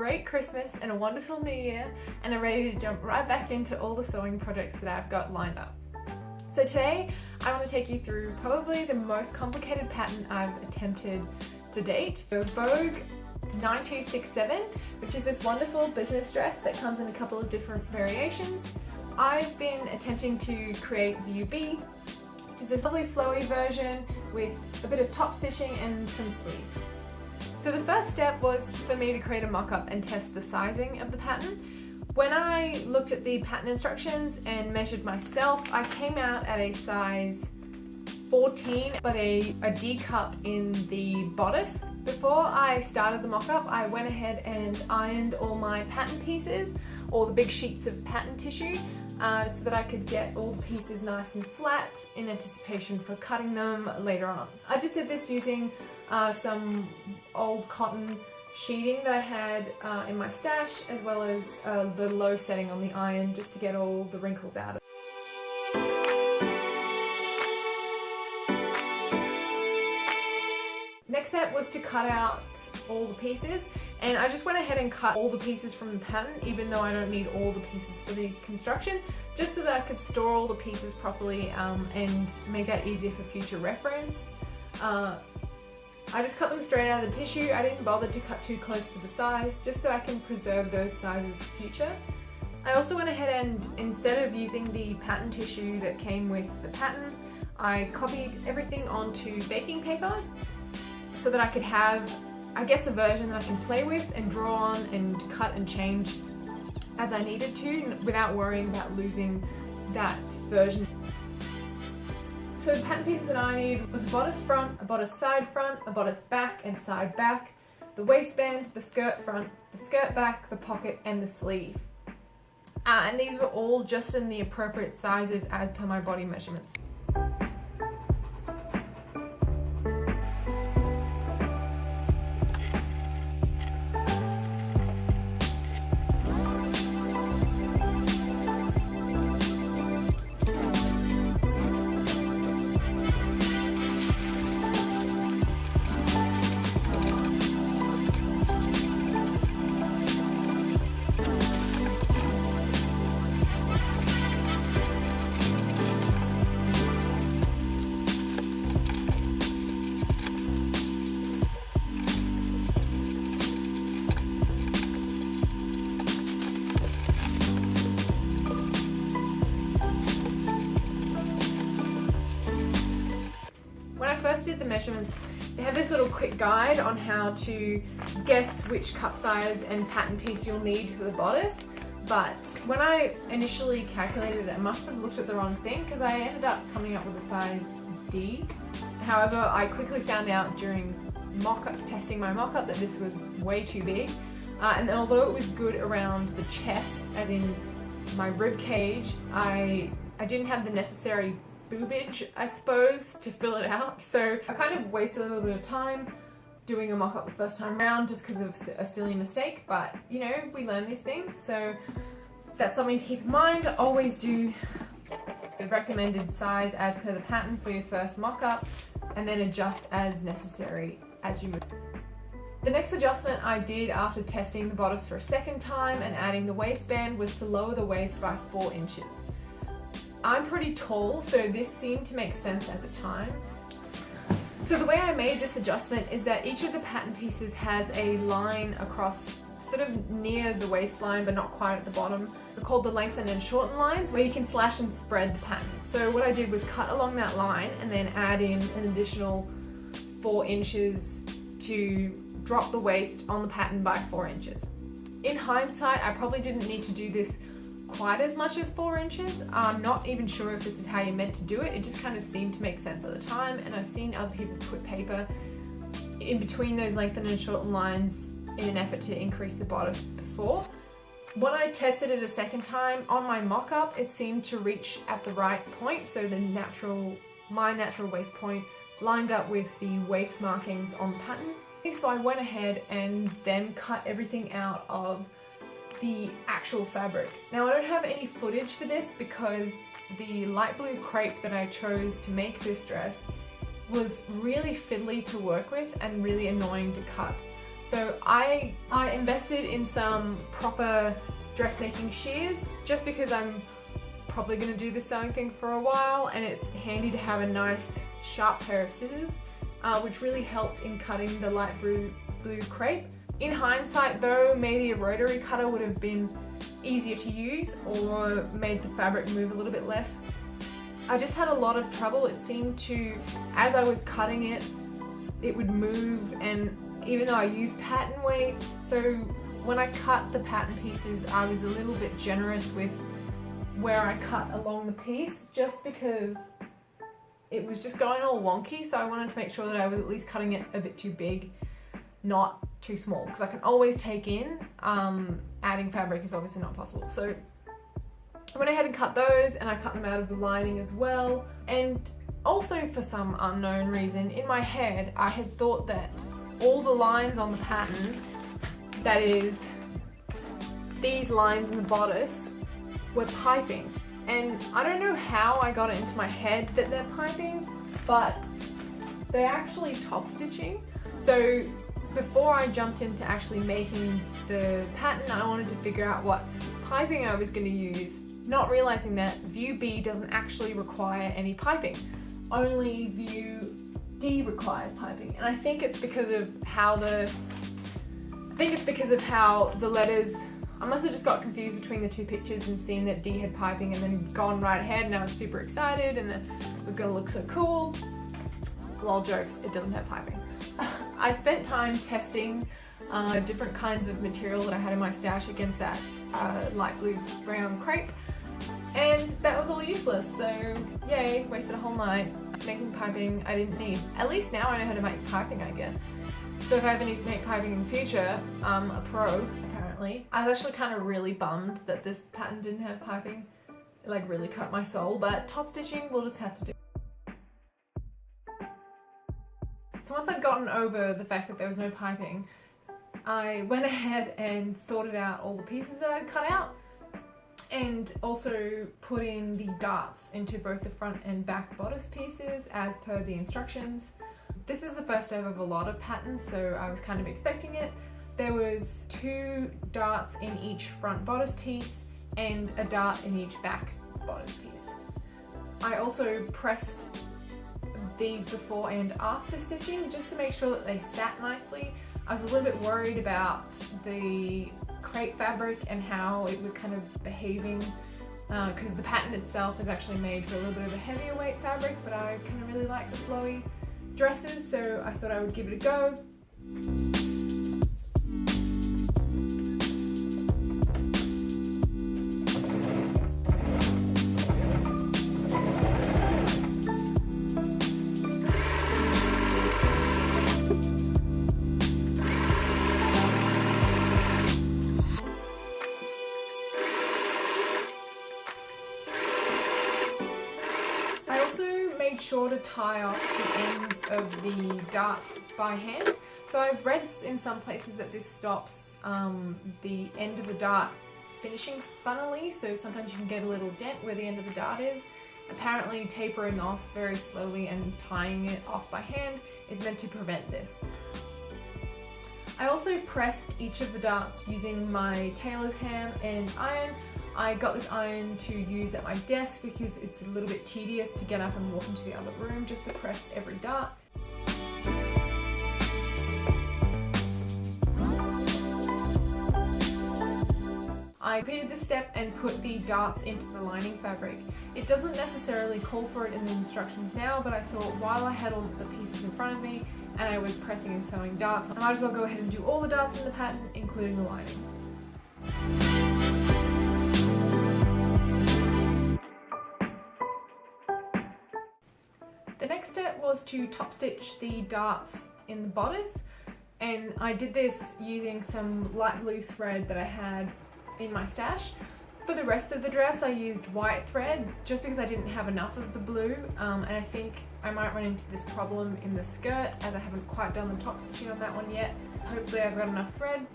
great Christmas and a wonderful New Year, and are ready to jump right back into all the sewing projects that I've got lined up. So today I want to take you through probably the most complicated pattern I've attempted to date. The Vogue 9267, which is this wonderful business dress that comes in a couple of different variations. I've been attempting to create the UB, which is this lovely flowy version with a bit of top stitching and some sleeves. So the first step was for me to create a mock-up and test the sizing of the pattern. When I looked at the pattern instructions and measured myself, I came out at a size 14, but a D cup in the bodice. Before I started the mock-up, I went ahead and ironed all my pattern pieces, all the big sheets of pattern tissue, so that I could get all the pieces nice and flat in anticipation for cutting them later on. I just did this using some old cotton sheeting that I had in my stash, as well as the low setting on the iron, just to get all the wrinkles out. Next step was to cut out all the pieces, and I just went ahead and cut all the pieces from the pattern, even though I don't need all the pieces for the construction, just so that I could store all the pieces properly and make that easier for future reference. I just cut them straight out of the tissue. I didn't bother to cut too close to the size, just so I can preserve those sizes for future. I also went ahead and, instead of using the pattern tissue that came with the pattern, I copied everything onto baking paper so that I could have, I guess, a version that I can play with and draw on and cut and change as I needed to without worrying about losing that version. So the pattern pieces that I needed was a bodice front, a bodice side front, a bodice back and side back, the waistband, the skirt front, the skirt back, the pocket and the sleeve. And these were all just in the appropriate sizes as per my body measurements. When I first did the measurements, they had this little quick guide on how to guess which cup size and pattern piece you'll need for the bodice, but when I initially calculated it, I must have looked at the wrong thing because I ended up coming up with a size D. However, I quickly found out during testing my mock-up that this was way too big, and although it was good around the chest, as in my rib cage, I didn't have the necessary boobage, I suppose, to fill it out. So I kind of wasted a little bit of time doing a mock-up the first time around just because of a silly mistake, but you know, we learn these things, so that's something to keep in mind. Always do the recommended size as per the pattern for your first mock-up, and then adjust as necessary as you move. The next adjustment I did after testing the bodice for a second time and adding the waistband was to lower the waist by 4 inches. I'm pretty tall, so this seemed to make sense at the time. So the way I made this adjustment is that each of the pattern pieces has a line across sort of near the waistline but not quite at the bottom. They're called the lengthen and shorten lines, where you can slash and spread the pattern. So what I did was cut along that line and then add in an additional 4 inches to drop the waist on the pattern by 4 inches. In hindsight, I probably didn't need to do this quite as much as 4 inches. I'm not even sure if this is how you're meant to do it. It just kind of seemed to make sense at the time, and I've seen other people put paper in between those lengthen and shorten lines in an effort to increase the bodice before. When I tested it a second time on my mock-up, it seemed to reach at the right point, so my natural waist point lined up with the waist markings on the pattern. So I went ahead and then cut everything out of the actual fabric. Now I don't have any footage for this because the light blue crepe that I chose to make this dress was really fiddly to work with and really annoying to cut. So I invested in some proper dressmaking shears just because I'm probably going to do the sewing thing for a while, and it's handy to have a nice sharp pair of scissors, which really helped in cutting the light blue crepe. In hindsight though, maybe a rotary cutter would have been easier to use or made the fabric move a little bit less. I just had a lot of trouble. It seemed to, as I was cutting it, it would move, and even though I used pattern weights, so when I cut the pattern pieces, I was a little bit generous with where I cut along the piece, just because it was just going all wonky. So I wanted to make sure that I was at least cutting it a bit too big, not too small, because I can always take in. Adding fabric is obviously not possible. So I went ahead and cut those, and I cut them out of the lining as well. And also, for some unknown reason, in my head, I had thought that all the lines on the pattern, that is, these lines in the bodice, were piping. And I don't know how I got it into my head that they're piping, but they're actually top stitching. So before I jumped into actually making the pattern, I wanted to figure out what piping I was going to use, not realizing that view B doesn't actually require any piping. Only view D requires piping. And I think it's because of how the letters, I must have just got confused between the two pictures and seen that D had piping and then gone right ahead, and I was super excited and it was going to look so cool. Lol jokes, it doesn't have piping. I spent time testing different kinds of material that I had in my stash against that light blue brown crepe, and that was all useless. So yay, wasted a whole night making piping I didn't need. At least now I know how to make piping, I guess. So if I ever need to make piping in the future, a pro apparently. I was actually kind of really bummed that this pattern didn't have piping. It like really cut my soul, but top stitching we'll just have to do. So once I'd gotten over the fact that there was no piping, I went ahead and sorted out all the pieces that I'd cut out, and also put in the darts into both the front and back bodice pieces as per the instructions. This is the first ever of a lot of patterns, so I was kind of expecting it. There was 2 darts in each front bodice piece and a dart in each back bodice piece. I also pressed these before and after stitching just to make sure that they sat nicely. I was a little bit worried about the crepe fabric and how it was kind of behaving, because the pattern itself is actually made for a little bit of a heavier weight fabric, but I kind of really like the flowy dresses, so I thought I would give it a go. Made sure to tie off the ends of the darts by hand. So I've read in some places that this stops the end of the dart finishing funnily, so sometimes you can get a little dent where the end of the dart is. Apparently tapering off very slowly and tying it off by hand is meant to prevent this. I also pressed each of the darts using my tailor's ham and iron. I got this iron to use at my desk because it's a little bit tedious to get up and walk into the other room just to press every dart. I repeated this step and put the darts into the lining fabric. It doesn't necessarily call for it in the instructions now, but I thought while I had all of the pieces in front of me and I was pressing and sewing darts, I might as well go ahead and do all the darts in the pattern, including the lining. The next step was to top stitch the darts in the bodice, and I did this using some light blue thread that I had in my stash. For the rest of the dress I used white thread just because I didn't have enough of the blue, and I think I might run into this problem in the skirt as I haven't quite done the top stitching on that one yet. Hopefully I've got enough thread.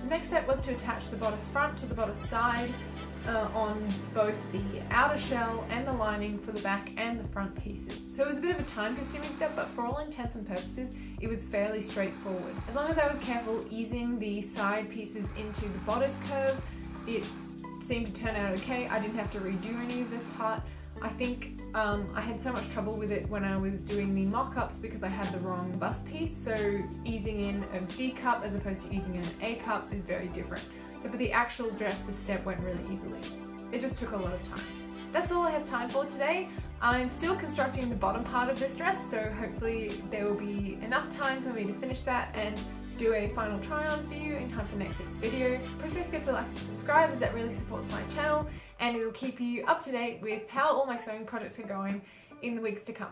The next step was to attach the bodice front to the bodice side on both the outer shell and the lining for the back and the front pieces. So it was a bit of a time consuming step, but for all intents and purposes it was fairly straightforward. As long as I was careful easing the side pieces into the bodice curve, it seemed to turn out okay. I didn't have to redo any of this part. I think I had so much trouble with it when I was doing the mock-ups because I had the wrong bust piece, so easing in a D cup as opposed to easing in an A cup is very different. So for the actual dress, this step went really easily. It just took a lot of time. That's all I have time for today. I'm still constructing the bottom part of this dress, so hopefully there will be enough time for me to finish that and do a final try on for you in time for next week's video. Please don't forget to like and subscribe, as that really supports my channel and it will keep you up to date with how all my sewing projects are going in the weeks to come.